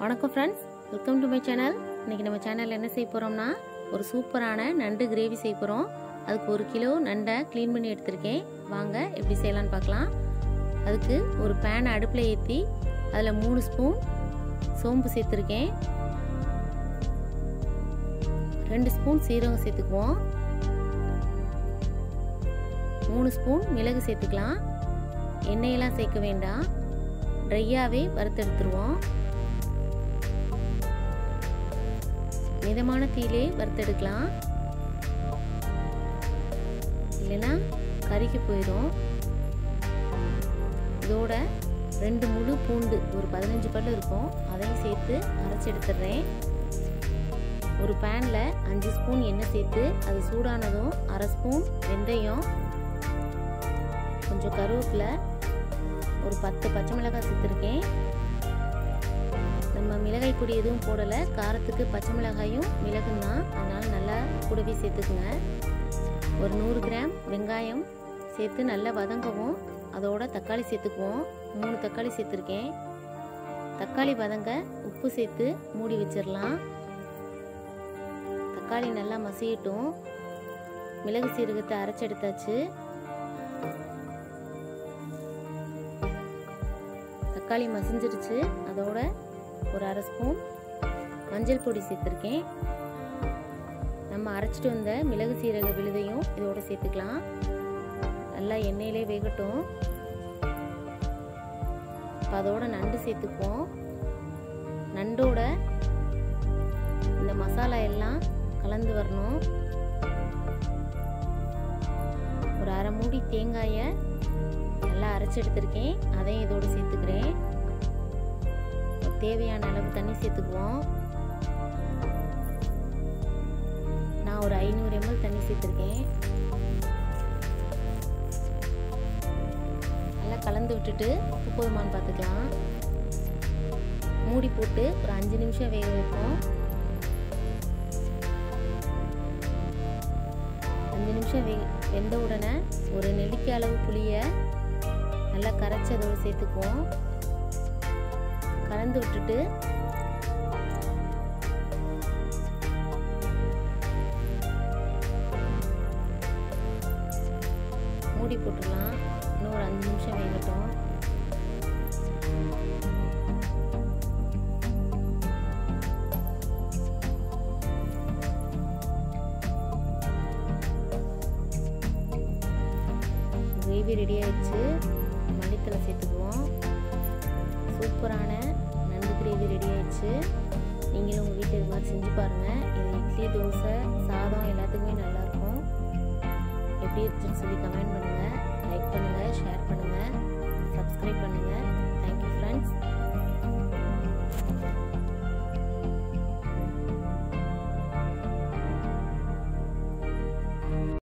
வணக்கம் friends, welcome to my channel. இன்றைக்கி நம்ம சேனலில் என்ன செய்ய போகிறோம்னா ஒரு சூப்பரான நண்டு கிரேவி செய்ய போகிறோம். அதுக்கு 1 கிலோ நண்டை க்ளீன் பண்ணி எடுத்திருக்கேன். வாங்க எப்படி செய்யலான்னு பார்க்கலாம். அதுக்கு ஒரு பேனை அடுப்பில் ஏற்றி அதில் 3 ஸ்பூன் சோம்பு சேர்த்துருக்கேன். 2 ஸ்பூன் சீரகம் சேர்த்துக்குவோம். 3 ஸ்பூன் மிளகு சேர்த்துக்கலாம். எண்ணெயெல்லாம் சேர்க்க வேண்டாம், ட்ரையாகவே வறுத்தெடுத்துருவோம். மிதமான தீயிலே வறுத்தெடுக்கலாம், இல்லைன்னா கறிக்கு போயிடும். இதோட 2 முழு பூண்டு, ஒரு 15 பல்லு இருக்கும், அதையும் சேர்த்து அரைச்சி எடுத்துடுறேன். ஒரு பேனில் 5 ஸ்பூன் எண்ணெய் சேர்த்து அது சூடானதும் 1/2 ஸ்பூன் வெந்தயம், கொஞ்சம் கருவேப்பிலை, ஒரு 10 பச்சை மிளகாய் சேர்த்துருக்கேன். நம்ம மிளகாய் பொடி எதுவும் போடலை, காரத்துக்கு பச்சை மிளகாயும் மிளகும் தான், அதனால் நல்லா கூடவே சேர்த்துக்குங்க. ஒரு 100 கிராம் வெங்காயம் சேர்த்து நல்லா வதங்கவும். அதோட தக்காளி சேர்த்துக்குவோம். 3 தக்காளி சேர்த்துருக்கேன். தக்காளி வதங்க உப்பு சேர்த்து மூடி வச்சிடலாம். தக்காளி நல்லா மசியட்டும். மிளகு சீரகத்தை அரைச்செடுத்தாச்சு. தக்காளி மசிஞ்சிருச்சு. அதோட ஒரு 1/2 ஸ்பூன் மஞ்சள் பொடி சேர்த்துருக்கேன். நம்ம அரைச்சிட்டு வந்த மிளகு சீரக விழுதையும் இதோட சேர்த்துக்கலாம். நல்லா எண்ணெயிலே வேகட்டும். இப்போ அதோட நண்டு சேர்த்துக்குவோம். நண்டோட இந்த மசாலா எல்லாம் கலந்து வரணும். ஒரு 1/2 மூடி தேங்காயை நல்லா அரைச்சி எடுத்திருக்கேன், அதையும் இதோடு சேர்த்துக்கிறேன். தேவையான அளவு தண்ணி சேர்த்துக்குவோம். நான் ஒரு 500 ml தண்ணி சேர்த்துருக்கேன். நல்லா கலந்து விட்டுட்டு உப்பு போதுமான்னு பார்த்துக்கலாம். மூடி போட்டு ஒரு 5 நிமிஷம் வேக வைப்போம். 5 நிமிஷம் வெந்த உடனே ஒரு நெல்லிக்காய் அளவு புளியை நல்லா கரைச்சி அதோடு சேர்த்துக்குவோம். கலந்து விட்டுட்டு மூடி போட்டுடலாம். இன்னும் ஒரு 5 நிமிஷம் வேகட்டும். கிரேவி ரெடி ஆயிடுச்சு. மல்லித்தலை சேர்த்துக்குவோம். சூப்பரான நண்டு கிரேவி ரெடி ஆயிடுச்சு. நீங்களும் உங்கள் வீட்டில் இது மாதிரி செஞ்சு பாருங்கள். இது இட்லி, தோசை, சாதம் எல்லாத்துக்குமே நல்லாயிருக்கும். எப்படி இருந்துச்சுன்னு சொல்லி கமெண்ட் பண்ணுங்கள், லைக் பண்ணுங்கள், ஷேர் பண்ணுங்கள், சப்ஸ்கிரைப் பண்ணுங்கள்.